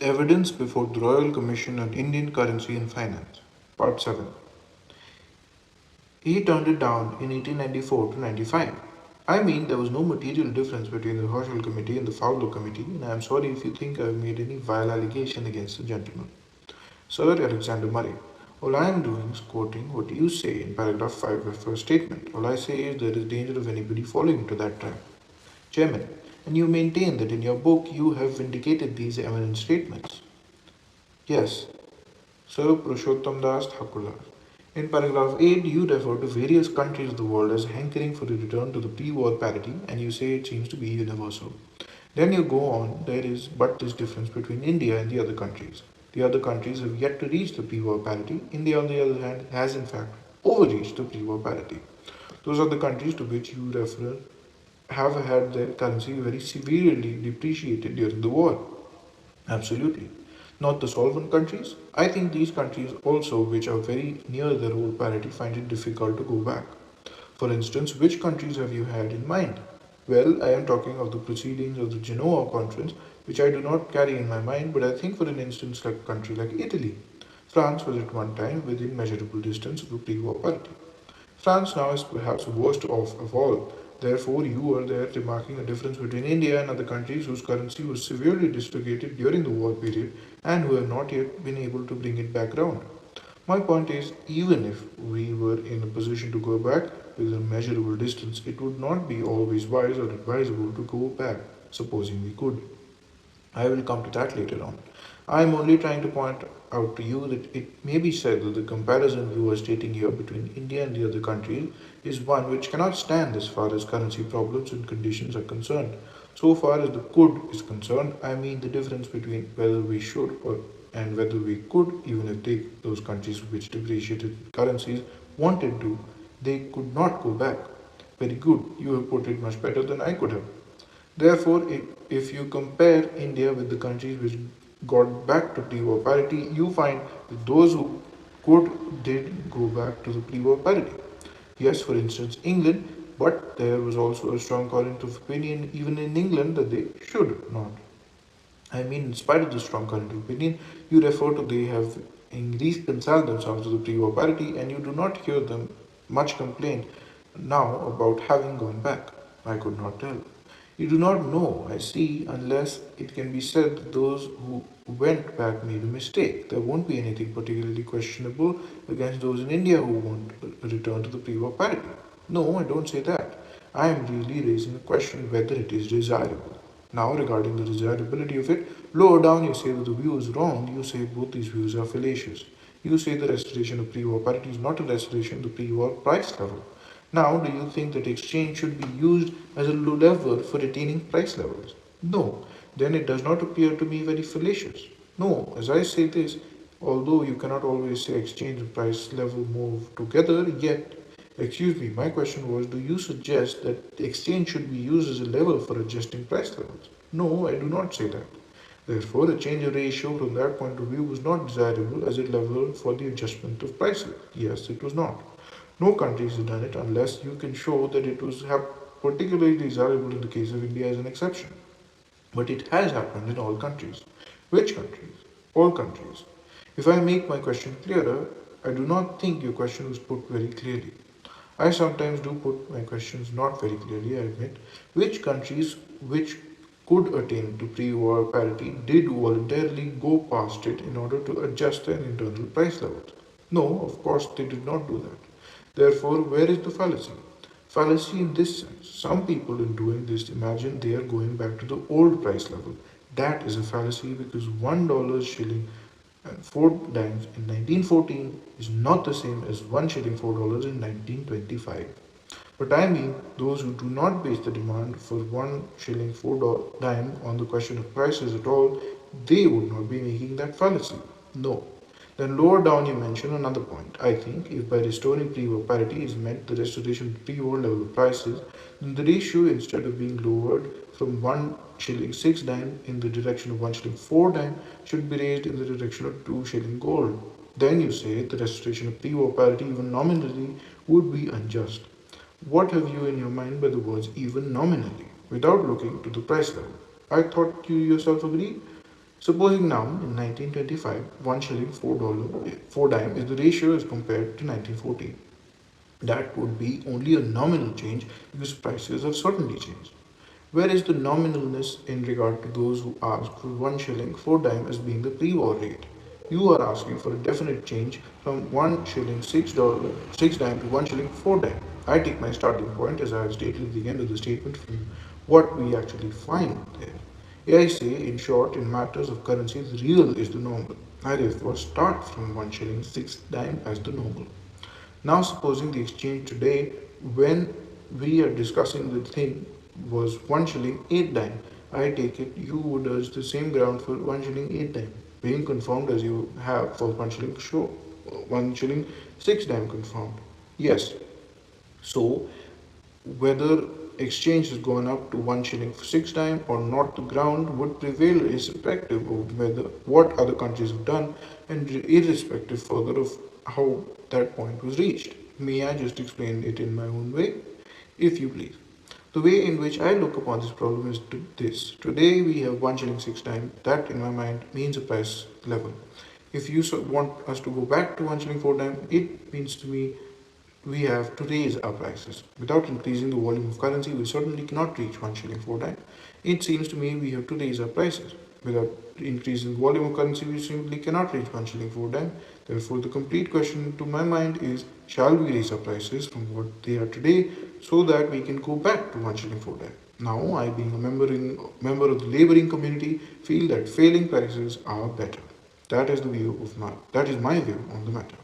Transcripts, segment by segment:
Evidence before the Royal Commission on Indian Currency and Finance. Part 7. He turned it down in 1894 to 95. I mean, there was no material difference between the Herschel Committee and the Fowler Committee, and I am sorry if you think I have made any vile allegation against the gentleman. Sir Alexander Murray, all I am doing is quoting what you say in paragraph 5 of your first statement. All I say is there is danger of anybody falling into that trap. Chairman, and you maintain that in your book you have vindicated these eminent statements. Yes, Sir Purushottam Das Thakurdas. In paragraph 8, you refer to various countries of the world as hankering for a return to the pre-war parity, and you say it seems to be universal. Then you go on, there is but this difference between India and the other countries. The other countries have yet to reach the pre-war parity. India, on the other hand, has in fact overreached the pre-war parity. Those are the countries to which you refer have had their currency very severely depreciated during the war. Absolutely. Not the solvent countries. I think these countries also, which are very near their old parity, find it difficult to go back. For instance, which countries have you had in mind? Well, I am talking of the proceedings of the Genoa conference, which I do not carry in my mind, but I think for an instance like a country like Italy. France was at one time within measurable distance of the pre-war parity. France now is perhaps worst off of all. Therefore, you are there remarking a difference between India and other countries whose currency was severely dislocated during the war period and who have not yet been able to bring it back round. My point is, even if we were in a position to go back with a measurable distance, it would not be always wise or advisable to go back, supposing we could. I will come to that later on. I am only trying to point out to you that it may be said that the comparison you are stating here between India and the other countries is one which cannot stand as far as currency problems and conditions are concerned. So far as the could is concerned, I mean the difference between whether we should or and whether we could, even if those countries which depreciated currencies wanted to, they could not go back. Very good, you have put it much better than I could have. Therefore, if you compare India with the countries which got back to pre-war parity, you find that those who could did go back to the pre-war parity. Yes, for instance, England, but there was also a strong current of opinion even in England that they should not. I mean, in spite of the strong current of opinion, you refer to they have reconciled themselves to the pre-war parity, and you do not hear them much complain now about having gone back. I could not tell. You do not know, I see, unless it can be said that those who went back made a mistake. There won't be anything particularly questionable against those in India who want a return to the pre-war parity. No, I don't say that. I am really raising the question whether it is desirable. Now, regarding the desirability of it, lower down you say that the view is wrong, you say both these views are fallacious. You say the restoration of pre-war parity is not a restoration of the pre-war price level. Now, do you think that exchange should be used as a lever for retaining price levels? No, then it does not appear to me very fallacious. No, as I say this, although you cannot always say exchange and price level move together, yet, excuse me, my question was, do you suggest that the exchange should be used as a lever for adjusting price levels? No, I do not say that. Therefore, a change of ratio from that point of view was not desirable as a lever for the adjustment of prices. Yes, it was not. No country has done it unless you can show that it was particularly desirable in the case of India as an exception. But it has happened in all countries. Which countries? All countries. If I make my question clearer, I do not think your question was put very clearly. I sometimes do put my questions not very clearly, I admit. Which countries which could attain to pre-war parity did voluntarily go past it in order to adjust their internal price levels? No, of course they did not do that. Therefore, where is the fallacy? Fallacy in this sense. Some people in doing this imagine they are going back to the old price level. That is a fallacy because $1 shilling and 4 dimes in 1914 is not the same as 1 shilling $4 in 1925. But I mean those who do not base the demand for 1 shilling 4 dime on the question of prices at all, they would not be making that fallacy. No. Then lower down you mention another point. I think if by restoring pre-war parity is meant the restoration of pre-war level of prices, then the ratio instead of being lowered from 1 shilling 6 dime in the direction of 1 shilling 4 dime should be raised in the direction of 2 shilling gold. Then you say the restoration of pre-war parity even nominally would be unjust. What have you in your mind by the words even nominally, without looking to the price level? I thought you yourself agreed. Supposing now in 1925, 1 shilling $4, 4 dime is the ratio as compared to 1914. That would be only a nominal change because prices have certainly changed. Where is the nominalness in regard to those who ask for 1 shilling 4 dime as being the pre-war rate? You are asking for a definite change from 1 shilling $6, 6 dime to 1 shilling 4 dime. I take my starting point, as I have stated at the end of the statement, from what we actually find there. I say, in short, in matters of currency, the real is the normal. I therefore start from 1 shilling 6 dime as the normal. Now, supposing the exchange today, when we are discussing the thing, was 1 shilling 8 dime, I take it you would urge the same ground for 1 shilling 8 dime, being confirmed as you have for 1 shilling 1 shilling 6 dime confirmed. Yes. So, whether exchange has gone up to 1 shilling for 6 dime or not, the ground would prevail irrespective of whether what other countries have done and irrespective further of how that point was reached. May I just explain it in my own way? If you please. The way in which I look upon this problem is this. Today we have 1 shilling 6 dime. That in my mind means a price level. If you want us to go back to 1 shilling 4 dime, it means to me we have to raise our prices. Without increasing the volume of currency, we certainly cannot reach 1 shilling 4 dime. It seems to me we have to raise our prices. Without increasing the volume of currency, we simply cannot reach 1 shilling 4 dime. Therefore, the complete question to my mind is, shall we raise our prices from what they are today so that we can go back to 1 shilling 4 dime? Now, I being a member of the labouring community feel that failing prices are better. That is my view on the matter.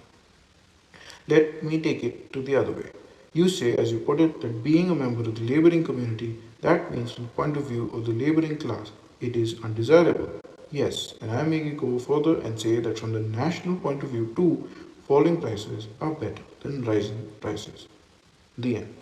Let me take it to the other way. You say, as you put it, that being a member of the labouring community, that means from the point of view of the labouring class, it is undesirable. Yes, and I may go further and say that from the national point of view too, falling prices are better than rising prices. The end.